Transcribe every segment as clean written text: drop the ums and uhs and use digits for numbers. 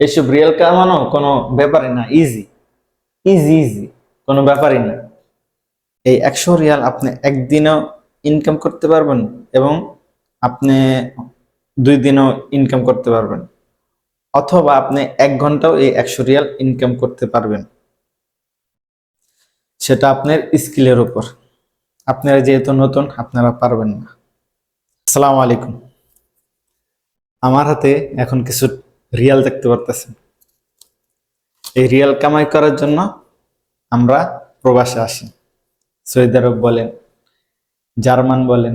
এসব রিয়েল কামানো কোনো ব্যাপারই না, ইজি ইজি ইজি, কোনো ব্যাপারই না। এই 100 রিয়াল আপনি একদিনও ইনকাম করতে পারবেন এবং আপনি 2 দিনও ইনকাম করতে পারবেন, অথবা আপনি 1 ঘন্টাও এই 100 রিয়াল ইনকাম করতে পারবেন। সেটা আপনার স্কিলের উপর। আপনারা যেহেতু নতুন, আপনারা পারবেন না। আসসালামু আলাইকুম। আমার হাতে এখন কিছু রিয়াল দেখতে পারতেছেন। এই রিয়াল কামাই করার জন্য আমরা প্রবাসে আসি। সৌদি আরব বলেন, জার্মান বলেন,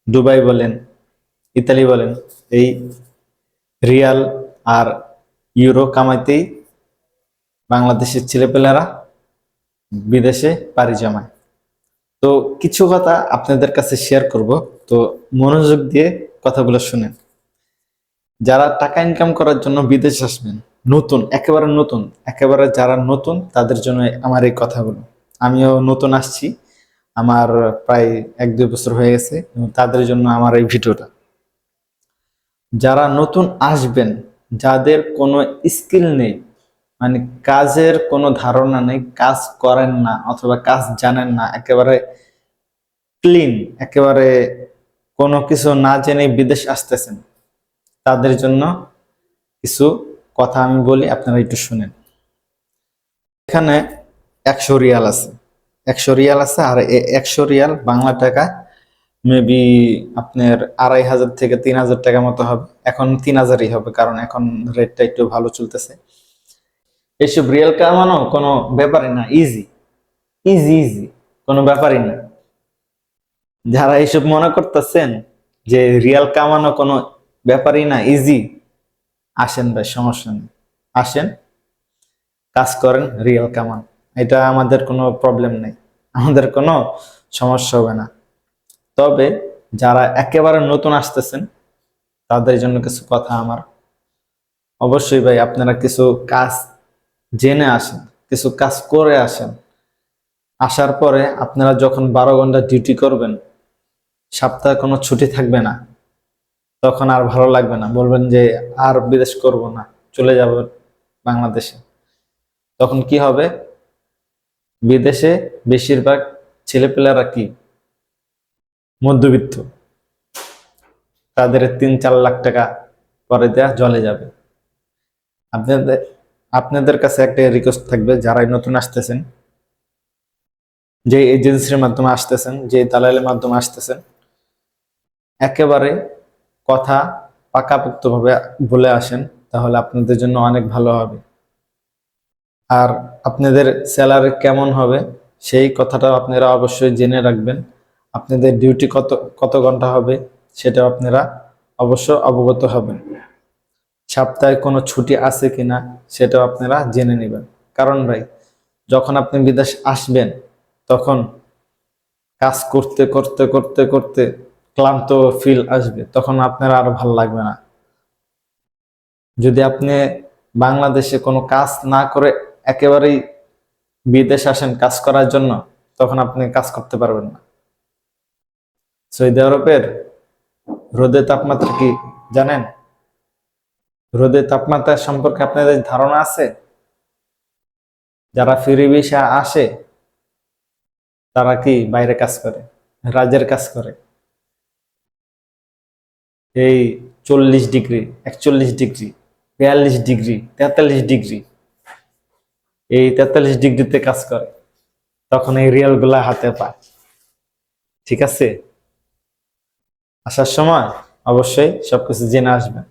দুবাই বলেন, ইতালি বলেন, এই রিয়াল আর ইউরো কামাইতেই বাংলাদেশের ছেলেপেলেরা বিদেশে পাড়ি জমায়। তো কিছু কথা আপনাদের কাছে শেয়ার করব, তো মনোযোগ দিয়ে কথাগুলো শুনেন। যারা টাকা ইনকাম করার জন্য বিদেশে আসবেন, নতুন, একেবারে নতুন, একেবারে যারা নতুন তাদের জন্য আমার এই কথাগুলো। আমিও নতুন আসছি, আমার প্রায় 1-2 বছর হয়ে গেছে, এবং তাদের জন্য আমার এই ভিডিওটা। যারা নতুন আসবেন, যাদের কোনো স্কিল নেই, মানে কাজের কোনো ধারণা নেই, কাজ করেন না অথবা কাজ জানেন না, একেবারে ক্লিন, একেবারে কোনো কিছু না জেনে বিদেশ আসতেছেন, তাদের জন্য কিছু কথা আমি বলি, আপনারা একটু শুনেন। এখানে 100 রিয়াল আছে, 100 রিয়াল আছে, আর 100 রিয়াল বাংলা টাকা মেবি আপনার 2500 থেকে 3000 টাকা মতো হবে। এখন 3000ই হবে, কারণ এখন রেটটা একটু ভালো চলতেছে। এইসব রিয়াল কামানো কোনো ব্যাপারই না, ইজি ইজি ইজি, কোনো ব্যাপারই না। যারা এইসব মনে করতেছেন যে রিয়াল কামানো কোনো ব্যাপারই না, ইজি, আসেন ভাই, সমস্যা নেই, আসেন, কাজ করেন, রিয়াল কামান। এটা আমাদের কোনো প্রবলেম নেই, আমাদের কোনো সমস্যা হবে না। তবে যারা একেবারে নতুন আসতেছেন, তাদের জন্য কিছু কথা আমার। অবশ্যই ভাই, আপনারা কিছু কাজ জেনে আসেন, কিছু কাজ করে আসেন। আসার পরে আপনারা যখন 12 ঘন্টা ডিউটি করবেন, সপ্তাহে কোনো ছুটি থাকবে না, তখন আর ভালো লাগবে না, বলবেন যে আর বিদেশ করব না, চলে যাব বাংলাদেশে। তখন কি হবে? বিদেশে বেশিরভাগ ছেলেপেলেরা কি মধ্যবিত্ত, তাদের 3-4 লাখ টাকা পরে দেয়া জলে যাবে। আপনাদের আপনাদের কাছে একটা রিকোয়েস্ট থাকবে, যারাই নতুন আসতেছেন, যে এজেন্সির মাধ্যমে আসতেছেন, যে দালালের মাধ্যমে আসতেছেন, একেবারে কথা পাকাপোক্তভাবে বলে আসেন, তাহলে আপনাদের জন্য অনেক ভালো হবে। আর আপনাদের স্যালারি কেমন হবে সেই কথাটা আপনারা অবশ্যই জেনে রাখবেন। আপনাদের ডিউটি কত কত ঘন্টা হবে সেটা আপনারা অবশ্য অবগত হবেন। সপ্তাহে কোনো ছুটি আছে কিনা সেটাও আপনারা জেনে নেবেন। কারণ ভাই, যখন আপনি বিদেশ আসবেন, তখন কাজ করতে করতে করতে করতে ক্লান্ত ফিল আসবে, তখন আপনারা আরো ভালো লাগবে না। যদি আপনি বাংলাদেশে কোনো কাজ না করে একেবারেই বিদেশ আসেন কাজ করার জন্য, তখন আপনি কাজ করতে পারবেন না। সৌদি আরবের রোদের তাপমাত্রা কি জানেন? রোদের তাপমাত্রা সম্পর্কে আপনাদের ধারণা আছে? যারা ফ্রি ভিসা আসে, তারা কি বাইরে কাজ করে, রাজের কাজ করে, এই 40 ডিগ্রি, 41 ডিগ্রি, 42 ডিগ্রি, 43 ডিগ্রি, এই 43 ডিগ্রিতে কাজ করে, তখন এই রিয়াল গুলা হাতে পায়। ঠিক আছে, আসার সময় অবশ্যই সবকিছু জেনে আসবেন।